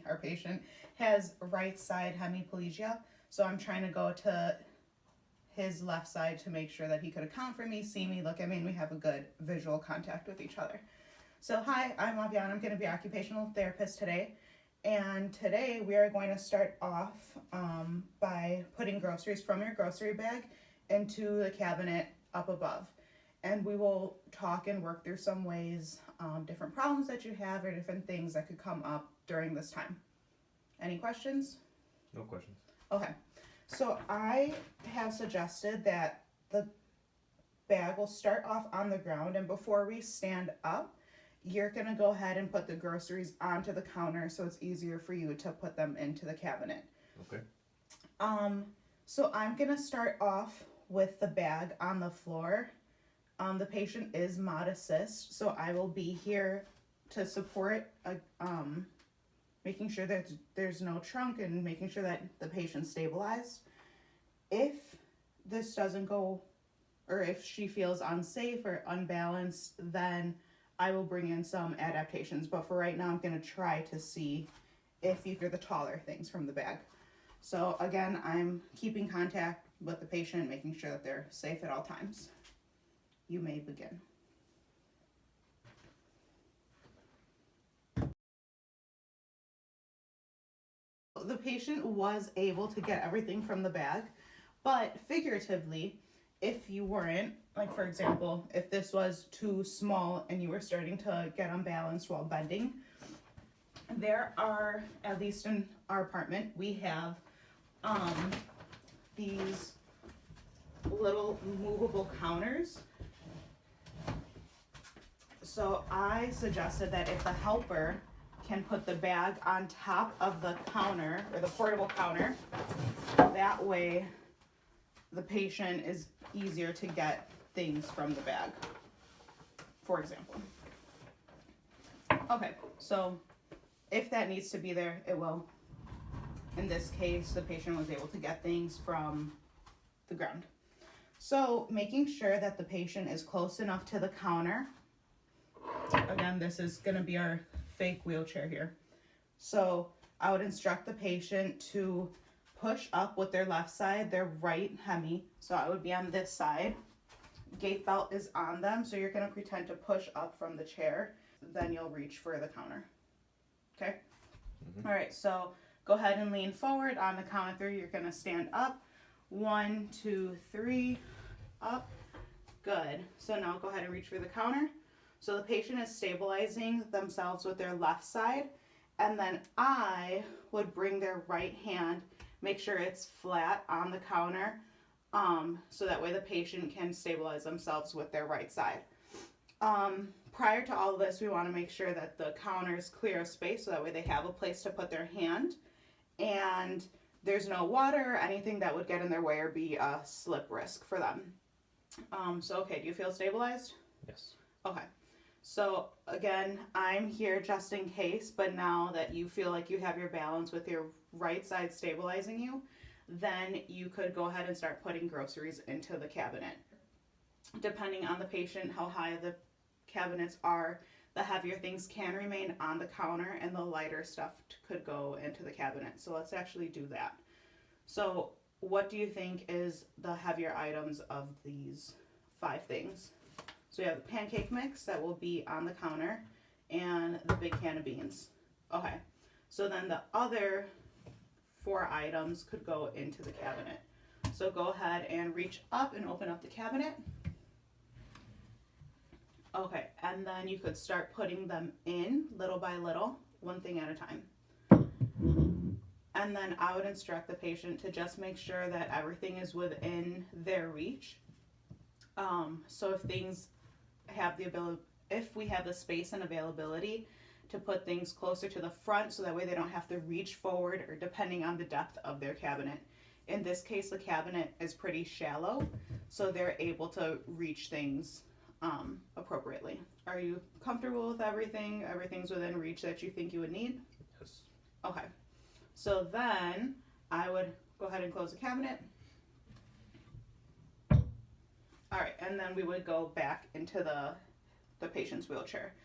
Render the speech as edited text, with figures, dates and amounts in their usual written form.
our patient, has right side hemiplegia. So I'm trying to go to his left side to make sure that he could account for me, see me, look at me, and we have a good visual contact with each other. So hi, I'm Aviana. I'm going to be occupational therapist today. And today we are going to start off by putting groceries from your grocery bag into the cabinet up above. And we will talk and work through some ways, different problems that you have or different things that could come up during this time. Any questions? No questions. Okay. So I have suggested that the bag will start off on the ground, and before we stand up, you're going to go ahead and put the groceries onto the counter so it's easier for you to put them into the cabinet. Okay. So I'm going to start off with the bag on the floor. The patient is mod assist, so I will be here to support, making sure that there's no trunk and making sure that the patient's stabilized. If this doesn't go, or if she feels unsafe or unbalanced, then I will bring in some adaptations. But for right now, I'm going to try to see if these are the taller things from the bag. So again, I'm keeping contact with the patient, making sure that they're safe at all times. You may begin. The patient was able to get everything from the bag, but figuratively, if you weren't, like for example, if this was too small and you were starting to get unbalanced while bending, there are, at least in our apartment, we have these little movable counters. So I suggested that if the helper can put the bag on top of the counter, or the portable counter, that way the patient is easier to get things from the bag, for example. Okay, so if that needs to be there, it will. In this case, the patient was able to get things from the ground. So making sure that the patient is close enough to the counter. Again, this is going to be our fake wheelchair here. So I would instruct the patient to push up with their left side, their right hemi. So I would be on this side. Gait belt is on them, so you're going to pretend to push up from the chair. Then you'll reach for the counter. Okay? Mm-hmm. All right, so go ahead and lean forward. On the count of 3, you're going to stand up. 1, 2, 3, up. Good. So now go ahead and reach for the counter. So the patient is stabilizing themselves with their left side, and then I would bring their right hand, make sure it's flat on the counter, so that way the patient can stabilize themselves with their right side. Prior to all of this, we want to make sure that the counter is clear of space, so that way they have a place to put their hand, and there's no water or anything that would get in their way or be a slip risk for them. So okay, do you feel stabilized? Yes. Okay. So again, I'm here just in case, but now that you feel like you have your balance with your right side stabilizing you, then you could go ahead and start putting groceries into the cabinet. Depending on the patient, how high the cabinets are, the heavier things can remain on the counter and the lighter stuff could go into the cabinet. So let's actually do that. So what do you think is the heavier items of these 5 things? So we have the pancake mix that will be on the counter and the big can of beans. Okay, so then the other 4 items could go into the cabinet. So go ahead and reach up and open up the cabinet. Okay, and then you could start putting them in little by little, one thing at a time. And then I would instruct the patient to just make sure that everything is within their reach. So if things have the ability, if we have the space and availability to put things closer to the front, so that way they don't have to reach forward, or depending on the depth of their cabinet. In this case, the cabinet is pretty shallow, so they're able to reach things appropriately. Are you comfortable with everything? Everything's within reach that you think you would need? Yes. Okay. So then I would go ahead and close the cabinet. All right, and then we would go back into the patient's wheelchair.